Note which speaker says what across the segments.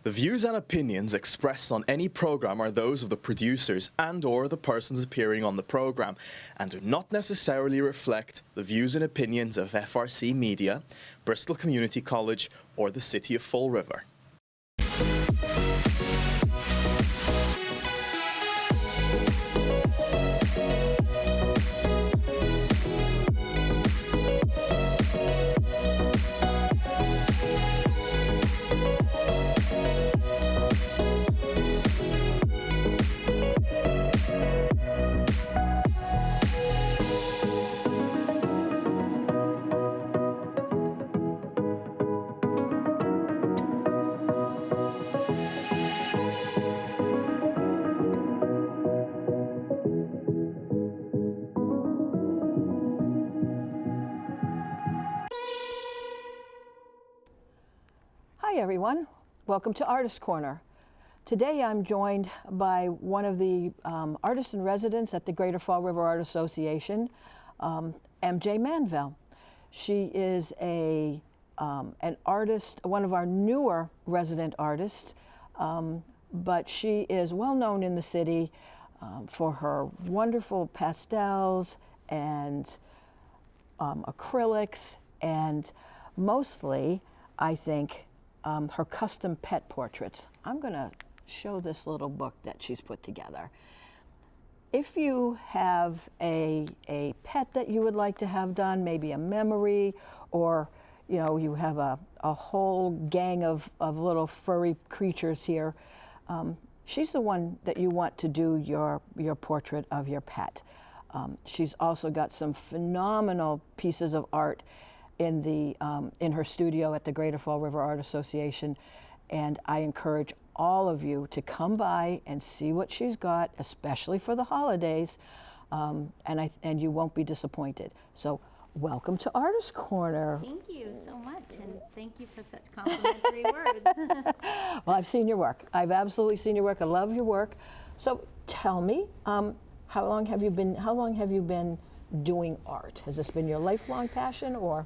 Speaker 1: The views and opinions expressed on any program are those of the producers and/or the persons appearing on the program and do not necessarily reflect the views and opinions of FRC Media, Bristol Community College, or the City of Fall River.
Speaker 2: Hi everyone, welcome to Artist Corner. Today I'm joined by one of the artists in residence at the Greater Fall River Art Association, MJ Manville. She is an artist, one of our newer resident artists, but she is well known in the city for her wonderful pastels and acrylics, and mostly, I think, her custom pet portraits. I'm going to show this little book that she's put together. If you have a pet that you would like to have done, maybe a memory, or you have a whole gang of little furry creatures here, she's the one that you want to do your portrait of your pet. She's also got some phenomenal pieces of art in her studio at the Greater Fall River Art Association, and I encourage all of you to come by and see what she's got, especially for the holidays, and you won't be disappointed. So welcome to Artist Corner.
Speaker 3: Thank you so much, and thank you for such complimentary words.
Speaker 2: Well, I've seen your work. I've absolutely seen your work. I love your work. So tell me, how long have you been doing art? Has this been your lifelong passion, or?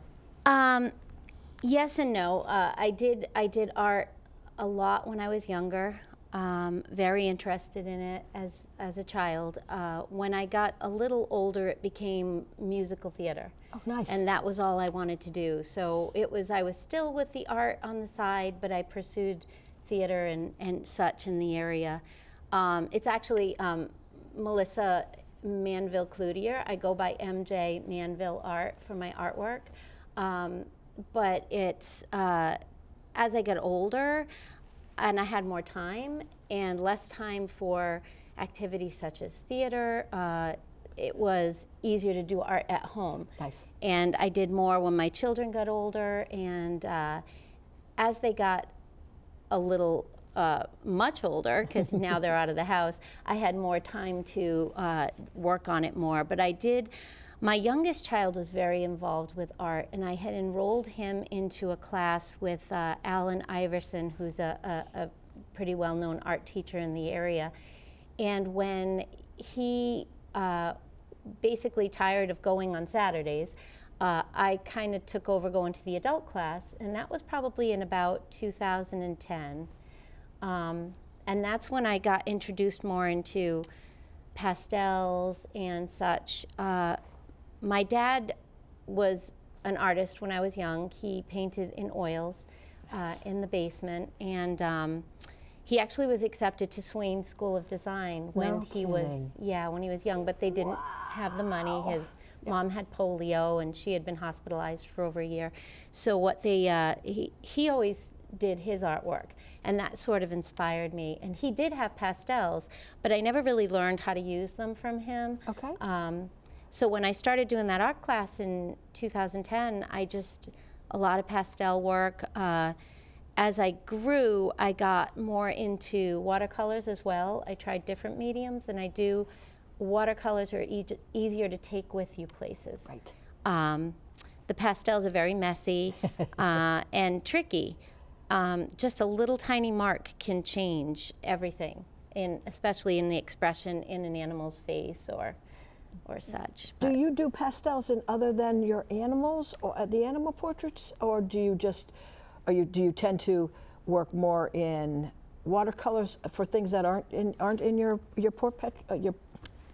Speaker 3: Yes and no. I did art a lot when I was younger. Very interested in it as a child. When I got a little older, it became musical theater.
Speaker 2: Oh, nice.
Speaker 3: And that was all I wanted to do. So I was still with the art on the side, but I pursued theater and such in the area. It's actually Melissa Manville Cloutier. I go by MJ Manville Art for my artwork. But it's, as I got older and I had more time and less time for activities such as theater, it was easier to do art at home.
Speaker 2: Nice.
Speaker 3: And I did more when my children got older, and as they got a little much older, because now they're out of the house, I had more time to work on it more. But my youngest child was very involved with art, and I had enrolled him into a class with Alan Iverson, who's a pretty well-known art teacher in the area. And when he basically tired of going on Saturdays, I kind of took over going to the adult class, and that was probably in about 2010. And that's when I got introduced more into pastels and such. My dad was an artist when I was young. He painted in oils in the basement, and he actually was accepted to Swain School of Design when he was young, but they didn't have the money. His mom had polio, and she had been hospitalized for over a year. So what he always did his artwork, and that sort of inspired me. And he did have pastels, but I never really learned how to use them from him.
Speaker 2: Okay.
Speaker 3: So when I started doing that art class in 2010, a lot of pastel work. As I grew, I got more into watercolors as well. I tried different mediums, and watercolors are easier to take with you places.
Speaker 2: Right.
Speaker 3: The pastels are very messy and tricky. Just a little tiny mark can change everything, especially in the expression in an animal's face or such.
Speaker 2: Do you do pastels in other than your animals or the animal portraits, or do you tend to work more in watercolors for things that aren't in your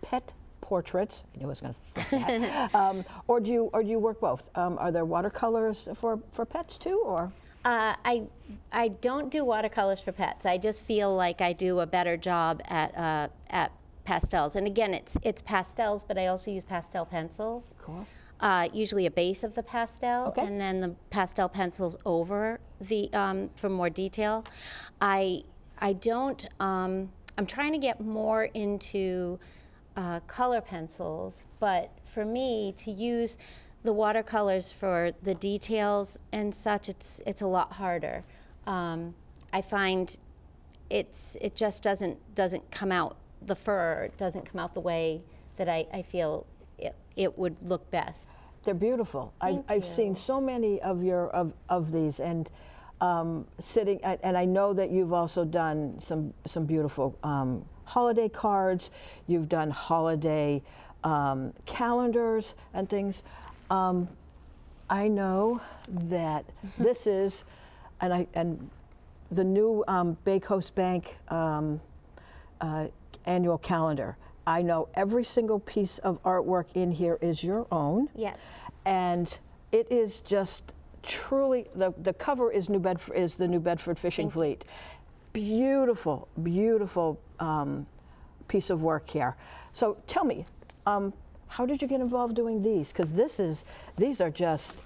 Speaker 2: pet portraits? I knew I was going to forget that. Or do you work both? Are there watercolors for pets too, or?
Speaker 3: I don't do watercolors for pets. I just feel like I do a better job at pastels. And again, it's pastels, but I also use pastel pencils.
Speaker 2: Cool.
Speaker 3: Usually a base of the pastel,
Speaker 2: Okay.
Speaker 3: and then the pastel pencils over the for more detail. I don't. I'm trying to get more into color pencils, but for me to use the watercolors for the details and such, it's a lot harder. I find it just doesn't come out. The fur doesn't come out the way that I feel it would look best.
Speaker 2: They're beautiful. I've seen so many of these, and sitting. And I know that you've also done some beautiful holiday cards. You've done holiday calendars and things. I know that this is, and the new Bay Coast Bank annual calendar. I know every single piece of artwork in here is your own.
Speaker 3: Yes.
Speaker 2: And it is just truly, the cover is the New Bedford Fishing Fleet. Beautiful, beautiful piece of work here. So tell me, how did you get involved doing these? Because these are just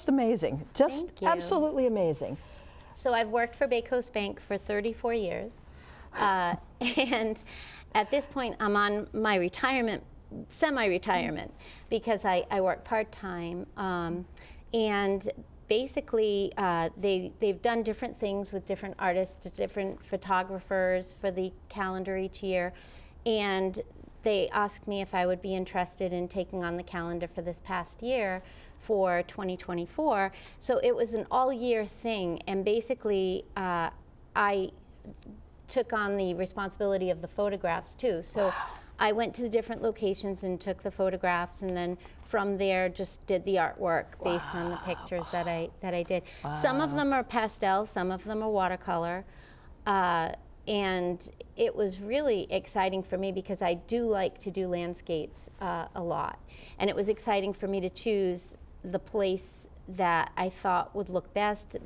Speaker 2: amazing, just
Speaker 3: Thank you.
Speaker 2: Absolutely amazing.
Speaker 3: So I've worked for Bay Coast Bank for 34 years. And at this point, I'm on my semi-retirement, because I work part-time. And basically, they've done different things with different artists, different photographers for the calendar each year. And they asked me if I would be interested in taking on the calendar for this past year for 2024. So it was an all-year thing. And basically, I took on the responsibility of the photographs too. So I went to the different locations and took the photographs, and then from there just did the artwork based on the pictures that I did. Wow. Some of them are pastel, some of them are watercolor. And it was really exciting for me because I do like to do landscapes a lot. And it was exciting for me to choose the place that I thought would look best.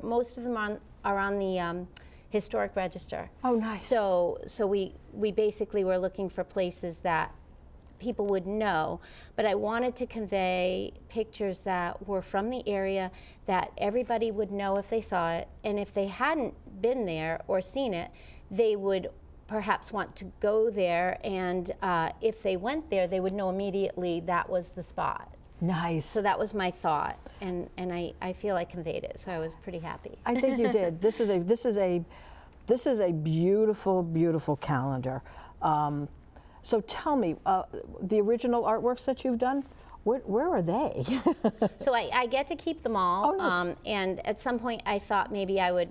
Speaker 3: Most of them are on the Historic Register.
Speaker 2: Oh, nice.
Speaker 3: So we basically were looking for places that people would know, but I wanted to convey pictures that were from the area that everybody would know if they saw it, and if they hadn't been there or seen it, they would perhaps want to go there, and if they went there, they would know immediately that was the spot.
Speaker 2: Nice.
Speaker 3: So that was my thought, and I feel I conveyed it, so I was pretty happy.
Speaker 2: I think you did. This is a beautiful, beautiful calendar. So tell me, the original artworks that you've done, where are they?
Speaker 3: So I get to keep them all.
Speaker 2: Oh, nice.
Speaker 3: And at some point I thought maybe I would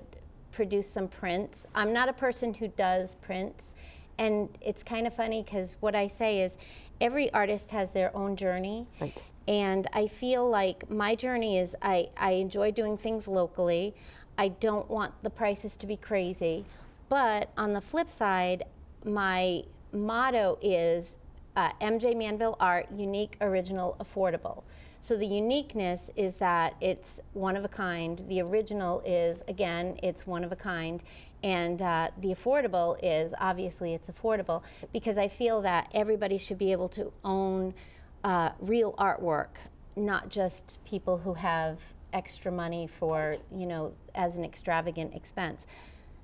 Speaker 3: produce some prints. I'm not a person who does prints. And it's kind of funny because what I say is every artist has their own journey.
Speaker 2: Right.
Speaker 3: And I feel like my journey is I enjoy doing things locally. I don't want the prices to be crazy. But on the flip side, my motto is MJ Manville Art, unique, original, affordable. So the uniqueness is that it's one of a kind. The original is, again, it's one of a kind. And the affordable is, obviously, it's affordable because I feel that everybody should be able to own real artwork, not just people who have extra money for, as an extravagant expense.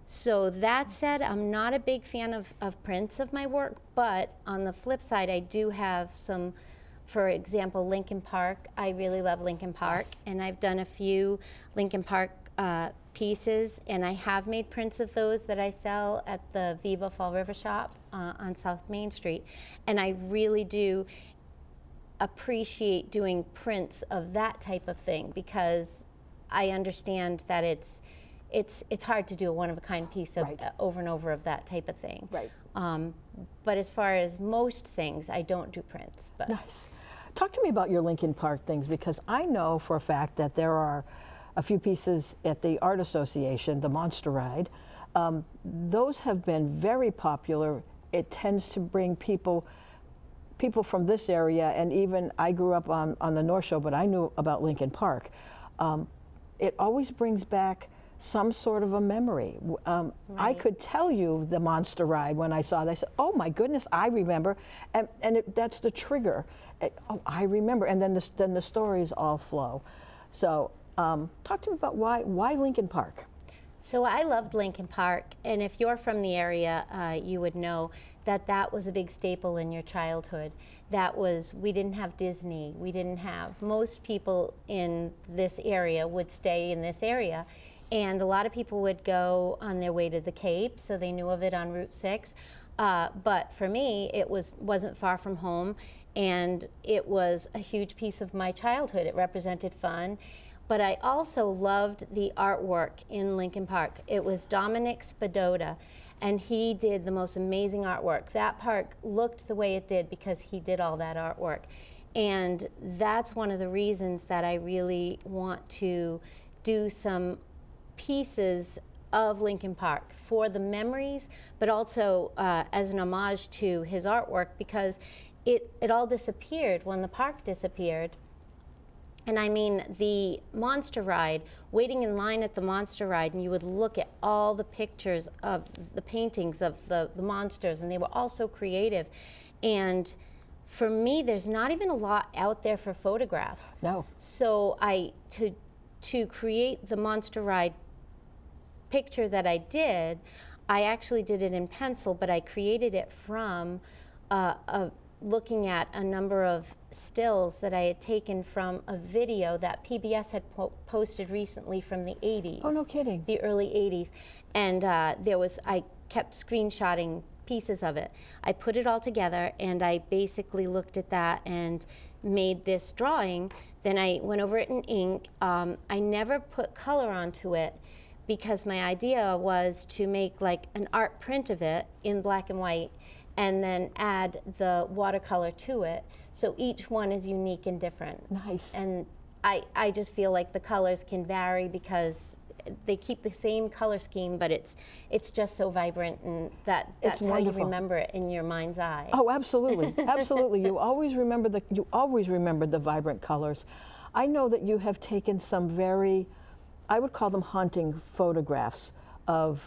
Speaker 3: So that said, I'm not a big fan of prints of my work, but on the flip side, I do have some, for example, Lincoln Park. I really love Lincoln Park, yes. And I've done a few Lincoln Park pieces, and I have made prints of those that I sell at the Viva Fall River Shop on South Main Street, and I really do appreciate doing prints of that type of thing because I understand that it's hard to do a one-of-a-kind piece of
Speaker 2: right.
Speaker 3: Over and over of that type of thing.
Speaker 2: Right.
Speaker 3: But as far as most things, I don't do prints. But
Speaker 2: nice. Talk to me about your Lincoln Park things, because I know for a fact that there are a few pieces at the Art Association, the Monster Ride. Those have been very popular. It tends to bring people from this area, and even I grew up on the North Shore, but I knew about Lincoln Park. It always brings back some sort of a memory. I could tell you the Monster Ride when I saw it. I said, oh my goodness, I remember. And that's the trigger. Oh, I remember. And then the stories all flow. So talk to me about why Lincoln Park?
Speaker 3: So I loved Lincoln Park, and if you're from the area, you would know that was a big staple in your childhood. We didn't have Disney, most people in this area would stay in this area, and a lot of people would go on their way to the Cape, so they knew of it on Route 6. But for me, it wasn't far from home, and it was a huge piece of my childhood. It represented fun. But I also loved the artwork in Lincoln Park. It was Dominic Spadota, and he did the most amazing artwork. That park looked the way it did because he did all that artwork. And that's one of the reasons that I really want to do some pieces of Lincoln Park for the memories, but also as an homage to his artwork, because it all disappeared when the park disappeared. And I mean, the Monster Ride, waiting in line at the Monster Ride, and you would look at all the pictures of the paintings of the monsters, and they were all so creative. And for me, there's not even a lot out there for photographs.
Speaker 2: No.
Speaker 3: So to create the Monster Ride picture that I did, I actually did it in pencil, but I created it from looking at a number of stills that I had taken from a video that PBS had posted recently from the 80s.
Speaker 2: Oh, no kidding.
Speaker 3: The early 80s. And I kept screenshotting pieces of it. I put it all together, and I basically looked at that and made this drawing. Then I went over it in ink. I never put color onto it because my idea was to make like an art print of it in black and white, and then add the watercolor to it. So each one is unique and different.
Speaker 2: Nice.
Speaker 3: And I just feel like the colors can vary because they keep the same color scheme, but it's just so vibrant, and that's how you remember it in your mind's eye.
Speaker 2: Oh, absolutely, absolutely. You always remember the vibrant colors. I know that you have taken some very, I would call them haunting photographs of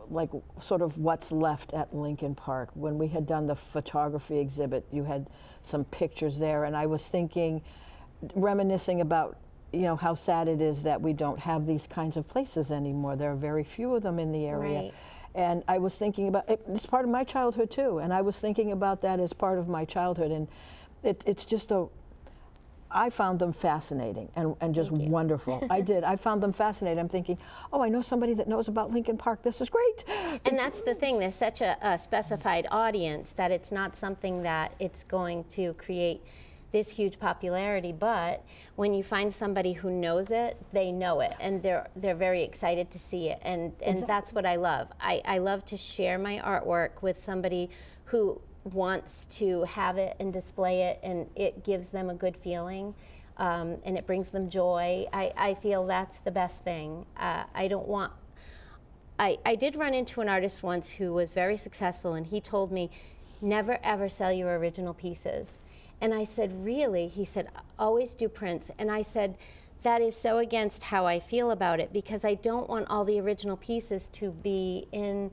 Speaker 2: like sort of what's left at Lincoln Park. When we had done the photography exhibit, you had some pictures there, and I was thinking, reminiscing about, you know, how sad it is that we don't have these kinds of places anymore. There are very few of them in the area.
Speaker 3: Right.
Speaker 2: And I was thinking about, it's part of my childhood too, and I was thinking about that as part of my childhood, and it's just I found them fascinating and just wonderful. I did. I found them fascinating. I'm thinking, oh, I know somebody that knows about Lincoln Park. This is great.
Speaker 3: And that's the thing. There's such a specified audience that it's not something that it's going to create this huge popularity. But when you find somebody who knows it, they know it, and they're very excited to see it. And
Speaker 2: Exactly.
Speaker 3: that's what I love. I love to share my artwork with somebody who wants to have it and display it, and it gives them a good feeling, and it brings them joy. I feel that's the best thing. I did run into an artist once who was very successful, and he told me, never ever sell your original pieces. And I said, really? He said, always do prints. And I said, that is so against how I feel about it, because I don't want all the original pieces to be in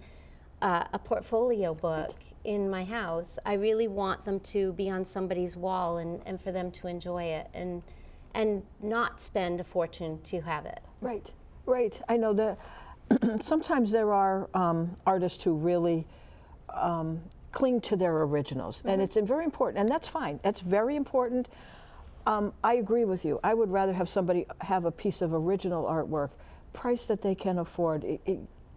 Speaker 3: a portfolio book in my house. I really want them to be on somebody's wall, and for them to enjoy it, and not spend a fortune to have it.
Speaker 2: Right, right. I know that sometimes there are artists who really cling to their originals, and it's very important, and that's fine. That's very important. I agree with you. I would rather have somebody have a piece of original artwork, price that they can afford.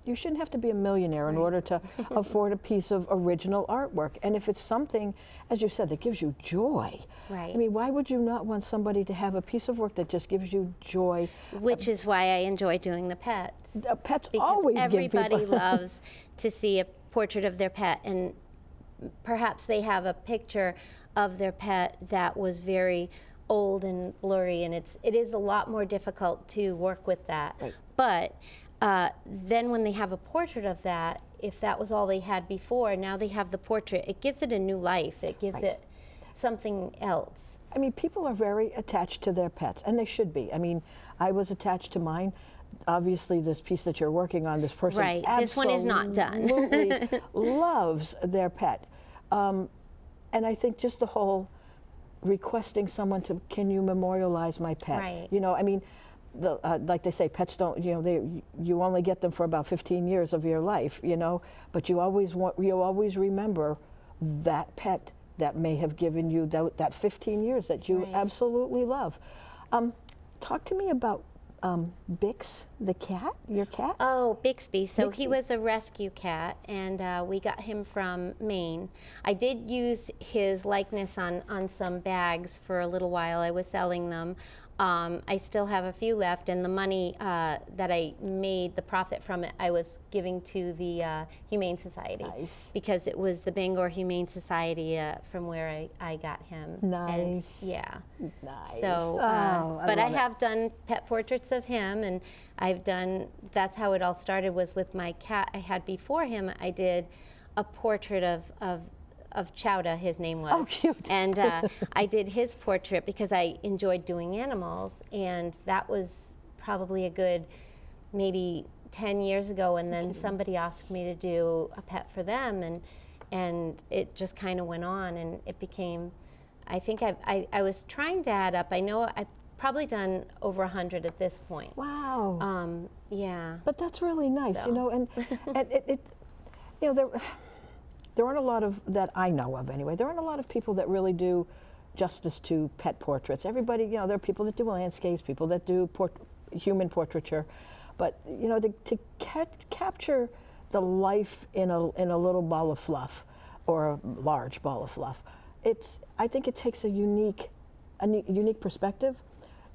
Speaker 2: You shouldn't have to be a millionaire in order to afford a piece of original artwork. And if it's something, as you said, that gives you joy.
Speaker 3: Right.
Speaker 2: I mean, why would you not want somebody to have a piece of work that just gives you joy?
Speaker 3: Which is why I enjoy doing the pets.
Speaker 2: Pets
Speaker 3: Because
Speaker 2: always
Speaker 3: everybody
Speaker 2: give people
Speaker 3: loves to see a portrait of their pet, and perhaps they have a picture of their pet that was very old and blurry, and it is a lot more difficult to work with that.
Speaker 2: Right.
Speaker 3: But then when they have a portrait of that, if that was all they had before, now they have the portrait. It gives it a new life. It gives it something else.
Speaker 2: I mean, people are very attached to their pets, and they should be. I mean, I was attached to mine. Obviously, this piece that you're working on, this person
Speaker 3: Right. This one is not done.
Speaker 2: absolutely loves their pet. And I think just the whole requesting someone to, can you memorialize my pet?
Speaker 3: Right.
Speaker 2: You know, I mean, like they say, pets don't, you know, you only get them for about 15 years of your life, you know, but you always remember that pet that may have given you that 15 years that you absolutely love. Talk to me about Bix, the cat, your cat?
Speaker 3: Oh, Bixby. So he
Speaker 2: Bixby.
Speaker 3: was a rescue cat, and we got him from Maine. I did use his likeness on some bags for a little while. I was selling them. I still have a few left, and the money that I made, the profit from it, I was giving to the Humane Society.
Speaker 2: Nice.
Speaker 3: Because it was the Bangor Humane Society from where I got him.
Speaker 2: Nice.
Speaker 3: And, yeah.
Speaker 2: Nice.
Speaker 3: So, but I have done pet portraits of him, and I've done, that's how it all started, was with my cat I had before him. I did a portrait of Chowda, his name was.
Speaker 2: Oh, cute.
Speaker 3: And I did his portrait because I enjoyed doing animals, and that was probably a good maybe 10 years ago, and then somebody asked me to do a pet for them, and it just kind of went on, and it became, I think I was trying to add up. I know I've probably done over 100 at this point.
Speaker 2: Wow.
Speaker 3: Yeah.
Speaker 2: But that's really nice,
Speaker 3: So.
Speaker 2: you know, and it you know, there aren't a lot of, that I know of anyway, there aren't a lot of people that really do justice to pet portraits. Everybody, you know, there are people that do landscapes, people that do human portraiture, but, you know, to capture the life in a little ball of fluff, or a large ball of fluff, I think it takes a unique perspective.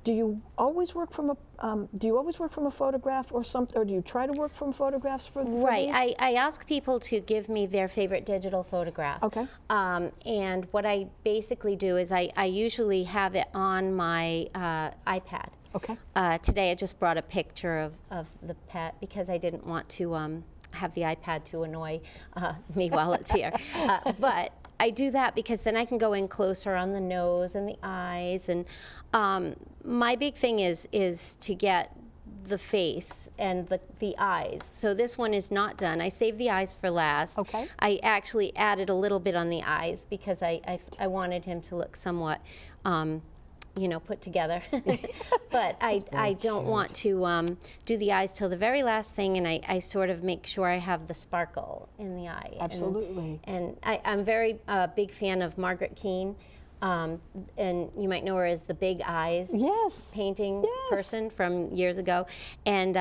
Speaker 2: Do you always work from a photograph or something, or do you try to work from photographs for
Speaker 3: Right.
Speaker 2: these?
Speaker 3: I ask people to give me their favorite digital photograph.
Speaker 2: Okay.
Speaker 3: And what I basically do is I usually have it on my iPad.
Speaker 2: Okay.
Speaker 3: Today I just brought a picture of the pet because I didn't want to have the iPad to annoy me while it's here. But I do that because then I can go in closer on the nose and the eyes, and my big thing is to get the face and the eyes. So this one is not done. I saved the eyes for last.
Speaker 2: Okay.
Speaker 3: I actually added a little bit on the eyes because I wanted him to look somewhat you know, put together. But I don't want to do the eyes till the very last thing, and I sort of make sure I have the sparkle in the eye.
Speaker 2: Absolutely.
Speaker 3: And I'm very big fan of Margaret Keane, and you might know her as the Big Eyes
Speaker 2: Yes.
Speaker 3: painting
Speaker 2: Yes.
Speaker 3: person from years ago. And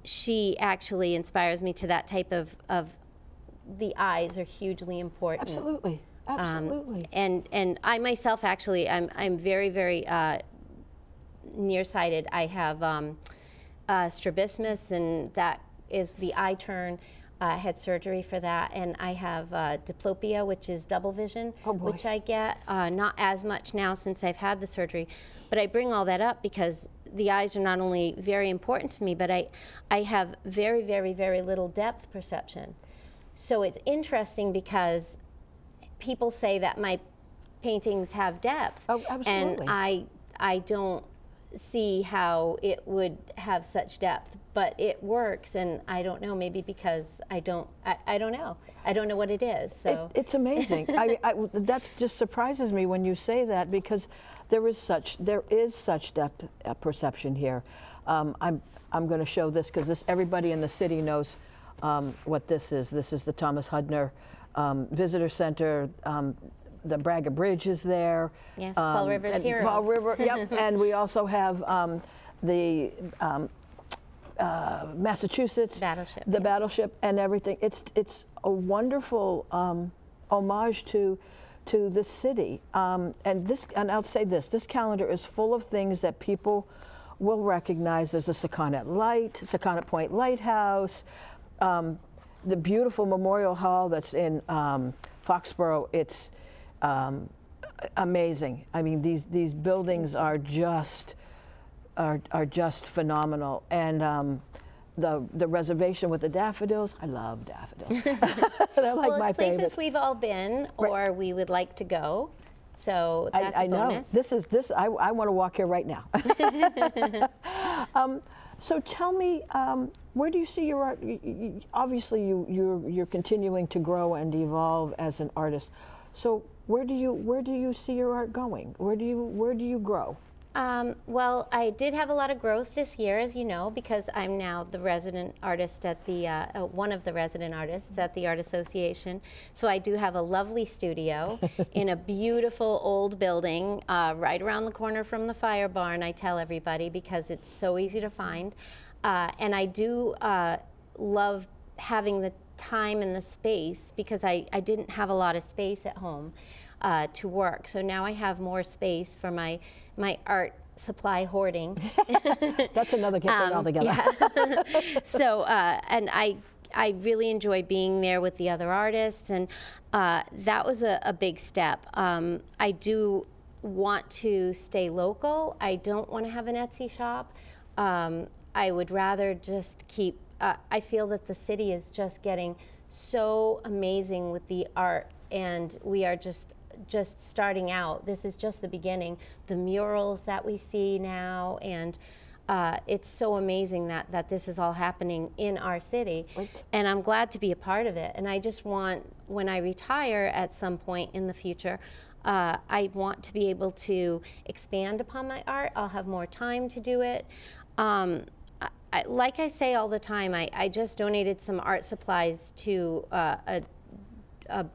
Speaker 3: she actually inspires me to that type of the eyes are hugely important.
Speaker 2: Absolutely. Absolutely.
Speaker 3: And I myself actually, I'm very, very nearsighted. I have strabismus, and that is the eye turn. I had surgery for that, and I have diplopia, which is double vision,
Speaker 2: Oh, boy.
Speaker 3: which I get not as much now since I've had the surgery. But I bring all that up because the eyes are not only very important to me, but I have very, very, very little depth perception. So it's interesting because people say that my paintings have depth.
Speaker 2: Oh, absolutely.
Speaker 3: And I don't see how it would have such depth, but it works, and I don't know, maybe because I don't know. I don't know what it is. So
Speaker 2: It's amazing. That just surprises me when you say that, because there is such depth perception here. I'm going to show this because everybody in the city knows what this is. This is the Thomas Hudner Visitor Center. The Braga Bridge is there.
Speaker 3: Yes, Fall River's
Speaker 2: and
Speaker 3: hero.
Speaker 2: Fall River, yep. And we also have the Massachusetts
Speaker 3: Battleship,
Speaker 2: the
Speaker 3: yeah.
Speaker 2: battleship and everything. It's a wonderful homage to the city. And I'll say this calendar is full of things that people will recognize. There's a Sakonnet Point Lighthouse, the beautiful Memorial Hall that's in Foxborough. It's amazing. I mean, these buildings are just phenomenal. And the reservation with the daffodils, I love daffodils. They're like
Speaker 3: Well,
Speaker 2: my
Speaker 3: it's places
Speaker 2: favorite.
Speaker 3: we've all been or we would like to go. So that's
Speaker 2: I
Speaker 3: a
Speaker 2: know.
Speaker 3: bonus.
Speaker 2: I want to walk here right now. So tell me, where do you see your art? Obviously, you're continuing to grow and evolve as an artist. So where do you see your art going? Where do you grow?
Speaker 3: Well, I did have a lot of growth this year, as you know, because I'm now the resident artist at the, one of the resident artists at the Art Association. So I do have a lovely studio in a beautiful old building right around the corner from the fire barn, I tell everybody, because it's so easy to find. And I do love having the time and the space, because I didn't have a lot of space at home to work. So now I have more space for my art supply hoarding.
Speaker 2: That's another thing altogether.
Speaker 3: Yeah. So, and I really enjoy being there with the other artists, and that was a big step. I do want to stay local. I don't want to have an Etsy shop. I would rather just keep, I feel that the city is just getting so amazing with the art, and we are just starting out. This is just the beginning. The murals that we see now, and it's so amazing that this is all happening in our city.
Speaker 2: Right.
Speaker 3: And I'm glad to be a part of it. And I just want, when I retire at some point in the future, I want to be able to expand upon my art. I'll have more time to do it. Like I say all the time, I just donated some art supplies to a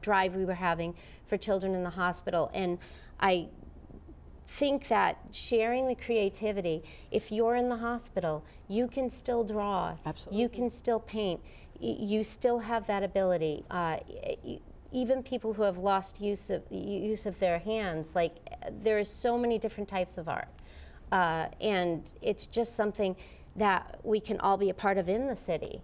Speaker 3: drive we were having for children in the hospital, and I think that sharing the creativity, if you're in the hospital, you can still draw.
Speaker 2: Absolutely.
Speaker 3: You can still paint. You still have that ability. Even people who have lost use of their hands, like, there is so many different types of art, and it's just something that we can all be a part of in the city.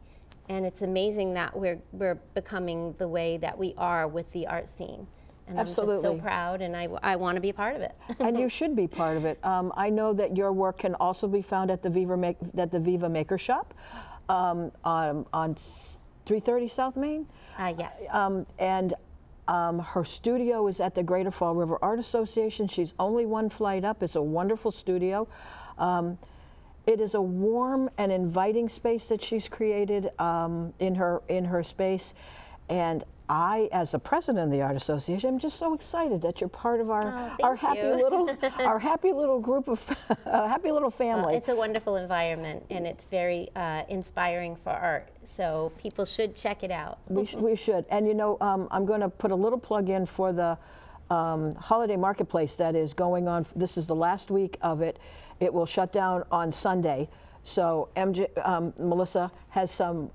Speaker 3: And it's amazing that we're becoming the way that we are with the art scene. And
Speaker 2: Absolutely.
Speaker 3: I'm just so proud, and I want to be a part of it.
Speaker 2: And you should be part of it. I know that your work can also be found at the Viva Maker Shop on 330 South Main.
Speaker 3: Yes.
Speaker 2: And her studio is at the Greater Fall River Art Association. She's only one flight up. It's a wonderful studio. It is a warm and inviting space that she's created in her space, and I, as the president of the Art Association, I'm just so excited that you're part of our happy little group of happy little family.
Speaker 3: It's a wonderful environment, and it's very inspiring for art. So people should check it out.
Speaker 2: We should. And you know, I'm going to put a little plug in for the holiday marketplace that is going on. This is the last week of it. It will shut down on Sunday. So Melissa has some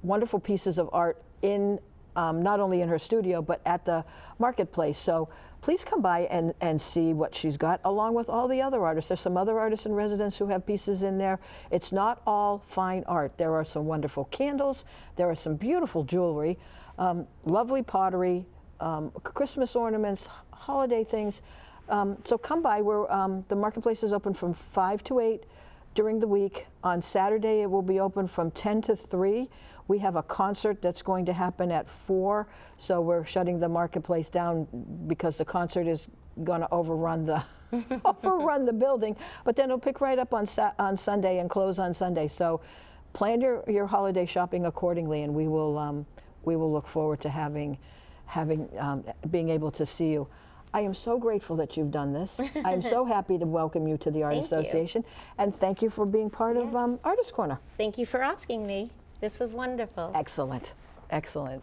Speaker 2: wonderful pieces of art in not only in her studio, but at the marketplace. So please come by and see what she's got, along with all the other artists. There's some other artists in residence who have pieces in there. It's not all fine art. There are some wonderful candles. There are some beautiful jewelry, lovely pottery, Christmas ornaments, holiday things. So come by. The marketplace is open from 5 to 8 during the week. On Saturday, it will be open from 10 to 3. We have a concert that's going to happen at 4, so we're shutting the marketplace down because the concert is going to overrun the building. But then it'll pick right up on Sunday and close on Sunday. So plan your holiday shopping accordingly, and we will look forward to being able to see you. I am so grateful that you've done this. I'm so happy to welcome you to the Art Association. And thank you for being part of Artist Corner.
Speaker 3: Thank you for asking me. This was wonderful.
Speaker 2: Excellent. Excellent.